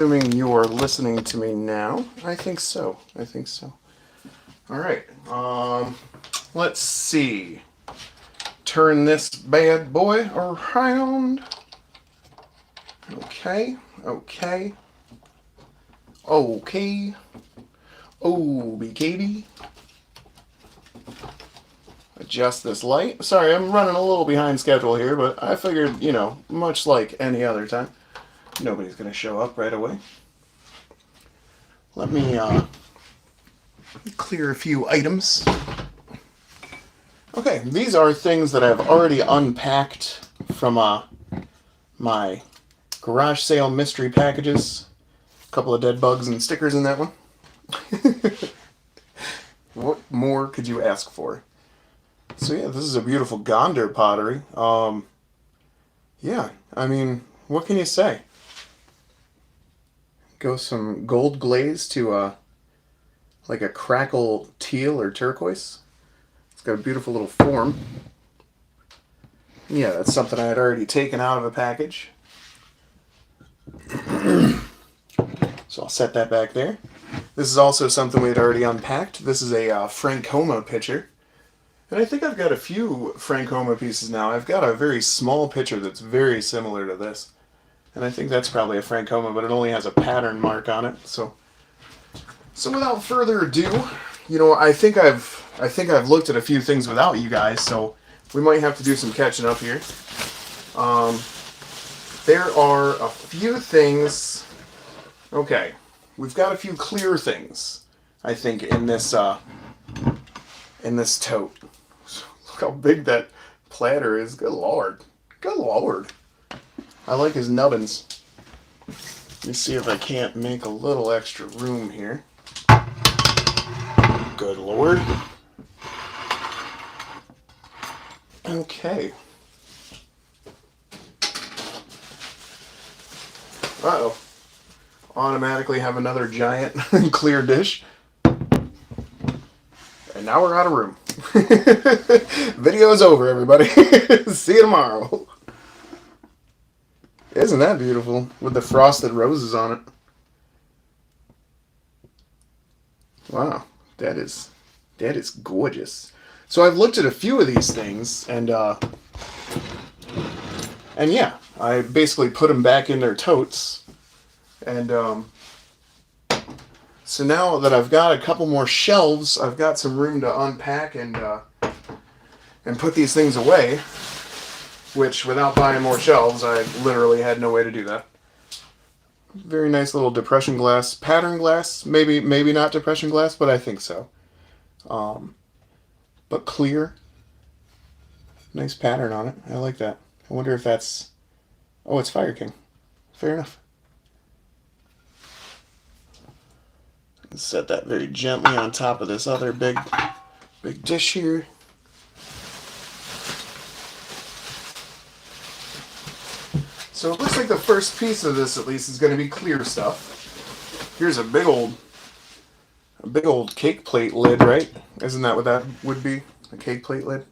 Assuming you're listening to me now. I think so. I think so. All right. Let's see. Turn this bad boy around. Okay. Okay. Okay. Oh, BKB. Adjust this light. Sorry, I'm running a little behind schedule here, but I figured, much like any other time, nobody's going to show up right away. Let me clear a few items. Okay, these are things that I've already unpacked from my garage sale mystery packages. A couple of dead bugs and stickers in that one. What more could you ask for? So yeah, this is a beautiful Gander Pottery. Yeah, I mean, what can you say? Go some gold glaze to like a crackle teal or turquoise. It's got a beautiful little form. Yeah, that's something I had already taken out of a package. So I'll set that back there. This is also something we had already unpacked. This is a Frankoma pitcher. And I think I've got a few Frankoma pieces now. I've got a very small pitcher that's very similar to this. And I think that's probably a Frankoma, but it only has a pattern mark on it. So without further ado, I think I've looked at a few things without you guys, so we might have to do some catching up here. There are a few things. Okay, we've got a few clear things, I think, in this tote. Look how big that platter is. Good lord. Good lord. I like his nubbins. Let me see if I can't make a little extra room here. Good lord. Okay. Uh-oh. Automatically have another giant clear dish. And now we're out of room. Video is over, everybody. See you tomorrow. Isn't that beautiful? With the frosted roses on it. Wow. That is gorgeous. So I've looked at a few of these things, and yeah, I basically put them back in their totes. And so now that I've got a couple more shelves, I've got some room to unpack and put these things away, which without buying more shelves, I literally had no way to do that. Very nice little depression glass, pattern glass, maybe not depression glass, but I think so. But clear. Nice pattern on it. I like that. I wonder if that's... Oh, it's Fire King. Fair enough. Set that very gently on top of this other big dish here. So it looks like the first piece of this, at least, is going to be clear stuff. Here's a big old cake plate lid, right? Isn't that what that would be? A cake plate lid?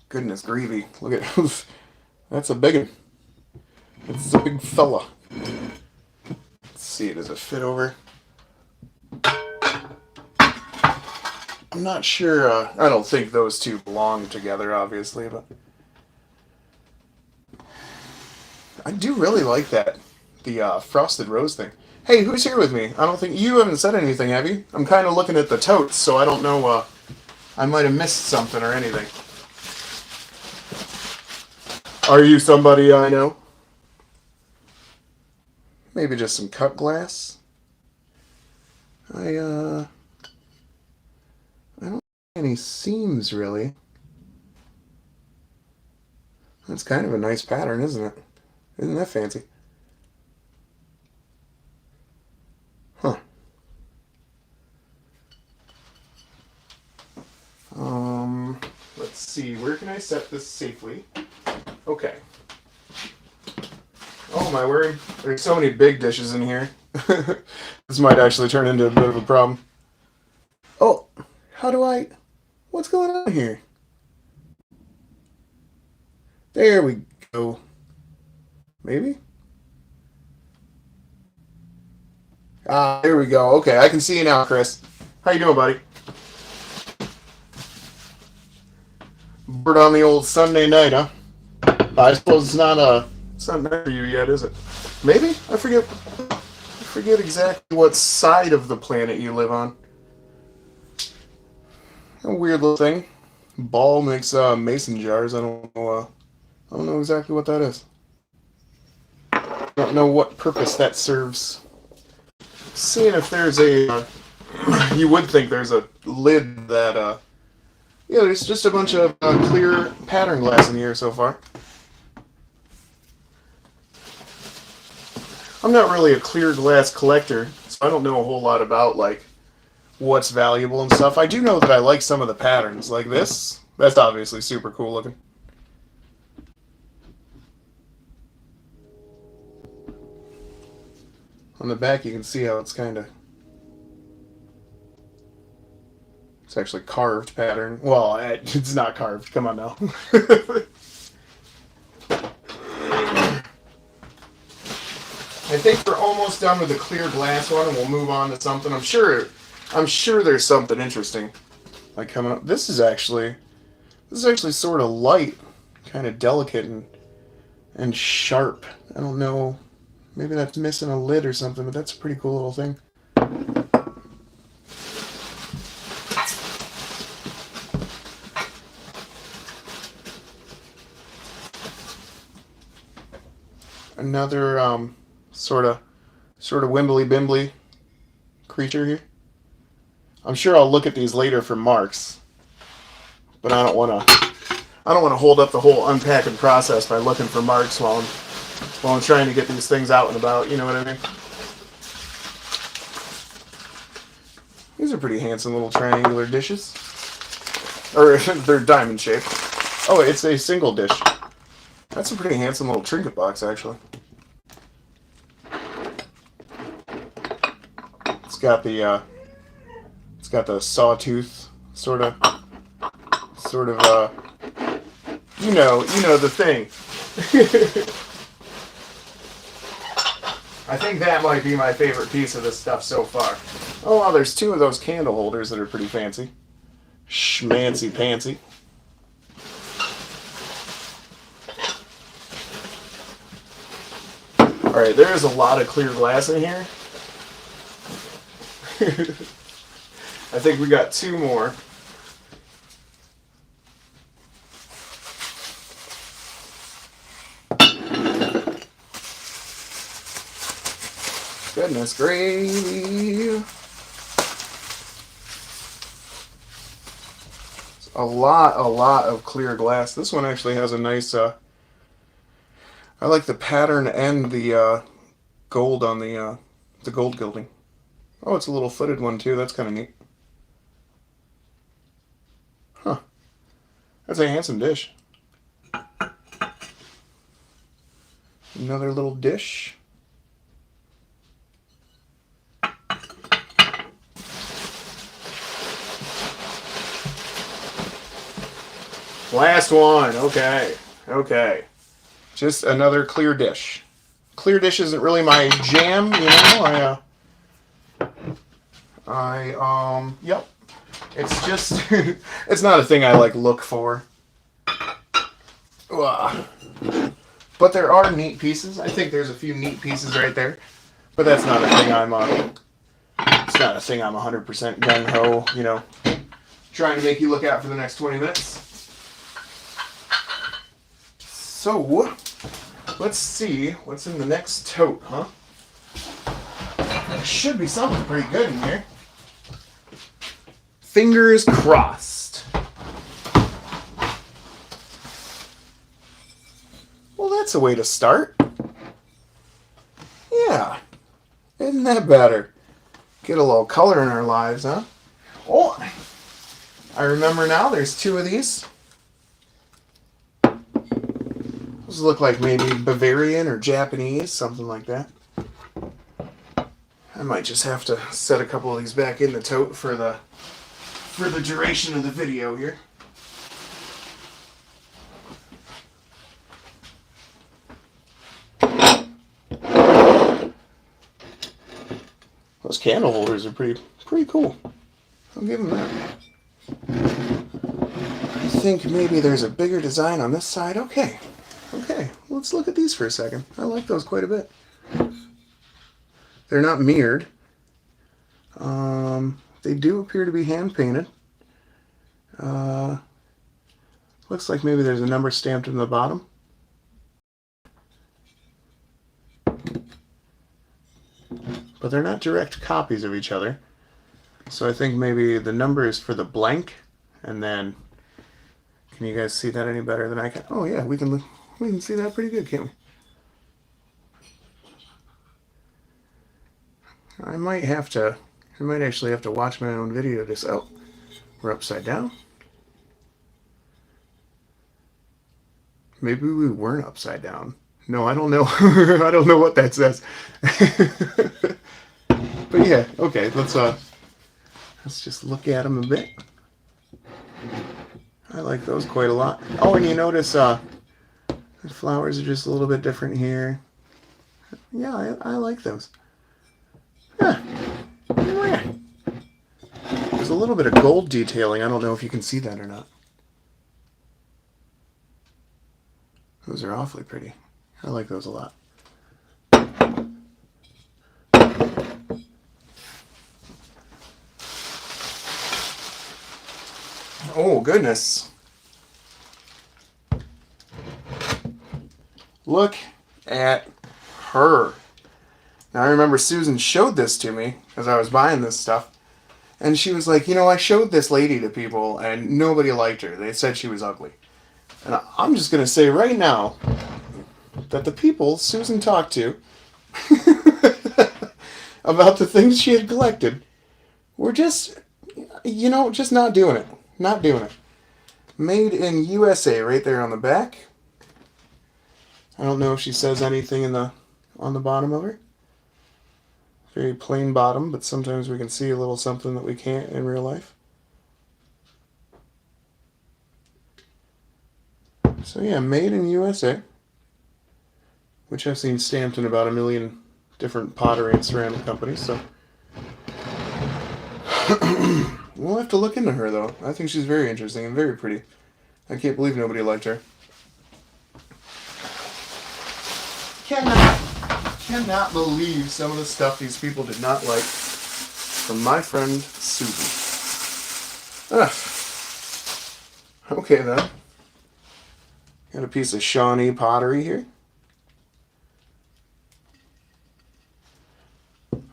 Goodness gravy. Look at that's a big one. This is a big fella. Let's see, does it fit over? I'm not sure. I don't think those two belong together, obviously, but I do really like that. The frosted rose thing. Hey, who's here with me? I don't think you haven't said anything, have you? I'm kind of looking at the totes, so I don't know. I might have missed something or anything. Are you somebody I know? Maybe just some cut glass. I don't see any seams really. That's kind of a nice pattern, isn't it? Isn't that fancy? Huh. Let's see. Where can I set this safely? Okay. Oh my word. There's so many big dishes in here. This might actually turn into a bit of a problem. Oh, how do I... What's going on here? There we go. Maybe? There we go. Okay, I can see you now, Chris. How you doing, buddy? Bored on the old Sunday night, huh? I suppose it's not night for you yet, is it? Maybe? I forget exactly what side of the planet you live on. A weird little thing. Ball makes mason jars. I don't know exactly what that is. I don't know what purpose that serves. Seeing if there's you would think there's a lid that, yeah, there's just a bunch of clear pattern glass in here so far. I'm not really a clear glass collector, so I don't know a whole lot about, like, what's valuable and stuff. I do know that I like some of the patterns, like this. That's obviously super cool looking. On the back, you can see how it's actually carved pattern. Well, it's not carved. Come on now. I think we're almost done with the clear glass one, and we'll move on to something. I'm sure there's something interesting like coming up. This is actually sort of light, kind of delicate and sharp. I don't know. Maybe that's missing a lid or something, but that's a pretty cool little thing. Another sort of wimbly bimbly creature here. I'm sure I'll look at these later for marks, but I don't want to hold up the whole unpacking process by looking for marks while I'm trying to get these things out and about. You know what I mean? These are pretty handsome little triangular dishes, or they're diamond shaped. Oh, it's a single dish. That's a pretty handsome little trinket box, actually. It's got the sawtooth sort of you know the thing. I think that might be my favorite piece of this stuff so far. Oh wow, there's two of those candle holders that are pretty fancy. Schmancy pantsy. Alright, there is a lot of clear glass in here. I think we got two more. Goodness gravy. A lot of clear glass. This one actually has a nice, I like the pattern and the gold on the gold gilding. Oh, it's a little footed one too. That's kind of neat. Huh. That's a handsome dish. Another little dish. Last one. Okay. Okay. Just another clear dish. Clear dish isn't really my jam, you know. Yep. It's just, it's not a thing I like look for. Ugh. But there are neat pieces. I think there's a few neat pieces right there. But that's not a thing it's not a thing I'm 100% gung-ho, you know, trying to make you look out for the next 20 minutes. So, let's see what's in the next tote, huh? There should be something pretty good in here. Fingers crossed. Well, that's a way to start. Yeah. Isn't that better? Get a little color in our lives, huh? Oh, I remember now there's two of these. Those look like maybe Bavarian or Japanese, something like that. I might just have to set a couple of these back in the tote for the duration of the video here. Those candle holders are pretty cool. I'll give them that. I think maybe there's a bigger design on this side. Okay. Okay, let's look at these for a second. I like those quite a bit. They're not mirrored. They do appear to be hand painted. Looks like maybe there's a number stamped in the bottom. But they're not direct copies of each other. So I think maybe the number is for the blank, and then can you guys see that any better than I can? Oh yeah, we can see that pretty good, can't we? I might actually have to watch my own video to. Oh, we're upside down. Maybe we weren't upside down. No, I don't know. I don't know what that says. But yeah, okay. Let's just look at them a bit. I like those quite a lot. Oh, and you notice the flowers are just a little bit different here. Yeah, I like those. Yeah. There's a little bit of gold detailing. I don't know if you can see that or not. Those are awfully pretty. I like those a lot. Oh, goodness. Look at her. Now, I remember Susan showed this to me as I was buying this stuff. And she was like, you know, I showed this lady to people and nobody liked her. They said she was ugly. And I'm just going to say right now that the people Susan talked to about the things she had collected were just, you know, just not doing it. Not doing it. Made in USA right there on the back. I don't know if she says anything on the bottom of her. Very plain bottom, but sometimes we can see a little something that we can't in real life. So yeah, made in USA, which I've seen stamped in about 1 million different pottery and ceramic companies, so we'll have to look into her though. I think she's very interesting and very pretty. I can't believe nobody liked her. Cannot believe some of the stuff these people did not like from my friend Susan. Okay then. Got a piece of Shawnee Pottery here.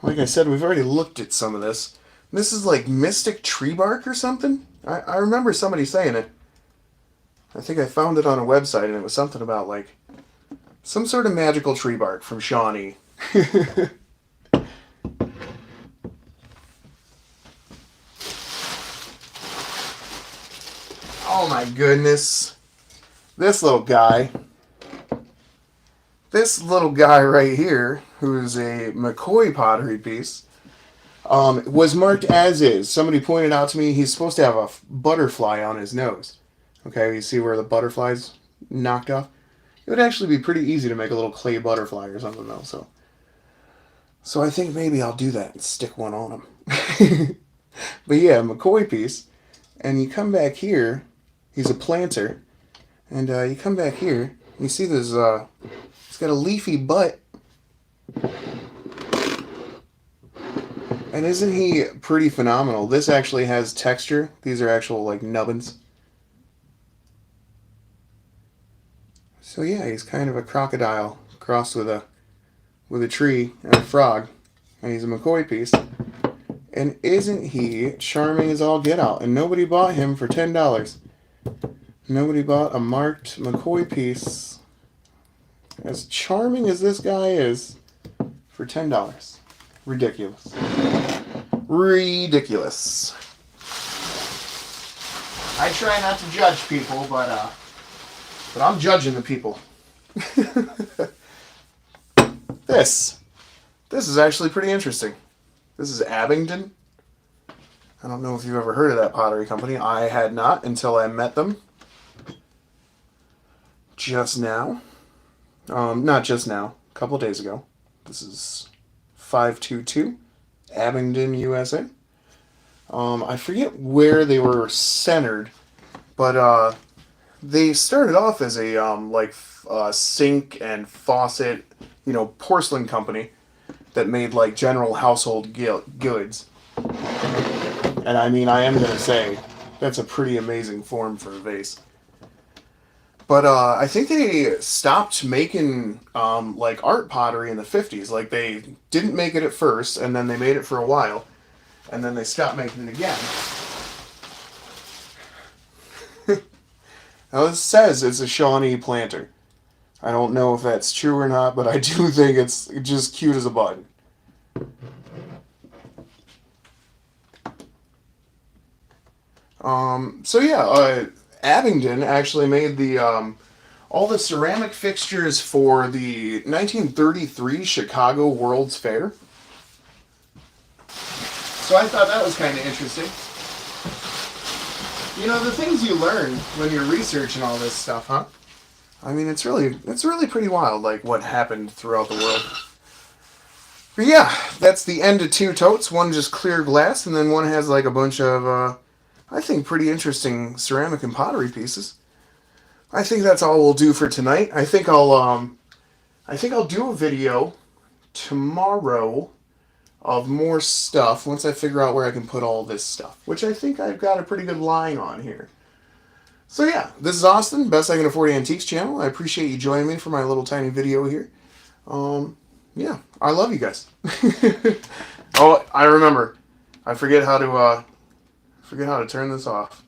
Like I said, we've already looked at some of this. This is like mystic tree bark or something? I remember somebody saying it. I think I found it on a website and it was something about like some sort of magical tree bark from Shawnee. Oh my goodness. This little guy right here, who's a McCoy pottery piece, was marked as is. Somebody pointed out to me he's supposed to have a butterfly on his nose. Okay, you see where the butterfly's knocked off? It would actually be pretty easy to make a little clay butterfly or something though, so I think maybe I'll do that and stick one on him. But yeah, McCoy piece. And you come back here, he's a planter, and you come back here, and you see this, he's got a leafy butt. And isn't he pretty phenomenal? This actually has texture. These are actual like nubbins. So yeah, he's kind of a crocodile crossed with a tree and a frog, and he's a McCoy piece. And isn't he charming as all get out? And nobody bought him for $10. Nobody bought a marked McCoy piece as charming as this guy is for $10. Ridiculous. Ridiculous. I try not to judge people, but I'm judging the people. This is actually pretty interesting. This is Abingdon. I don't know if you've ever heard of that pottery company. I had not until I met them just now. Not just now, a couple days ago. This is 522 Abingdon, USA. I forget where they were centered, but they started off as a sink and faucet, porcelain company that made like general household goods. And I mean, I am gonna say that's a pretty amazing form for a vase. But I think they stopped making like art pottery in the 50s. Like they didn't make it at first, and then they made it for a while, and then they stopped making it again. Now this says it's a Shawnee Planter. I don't know if that's true or not, but I do think it's just cute as a button. So yeah, Abingdon actually made the all the ceramic fixtures for the 1933 Chicago World's Fair. So I thought that was kind of interesting. You know, the things you learn when you're researching all this stuff, huh? I mean, it's really pretty wild, like what happened throughout the world. But yeah, that's the end of two totes. One just clear glass, and then one has like a bunch of, I think, pretty interesting ceramic and pottery pieces. I think that's all we'll do for tonight. I think I'll do a video tomorrow of more stuff once I figure out where I can put all this stuff, which I think I've got a pretty good line on here. So yeah, this is Austin, Best I Can Afford Antiques channel. I appreciate you joining me for my little tiny video here. Yeah, I love you guys. Oh, I remember. I forget how to turn this off.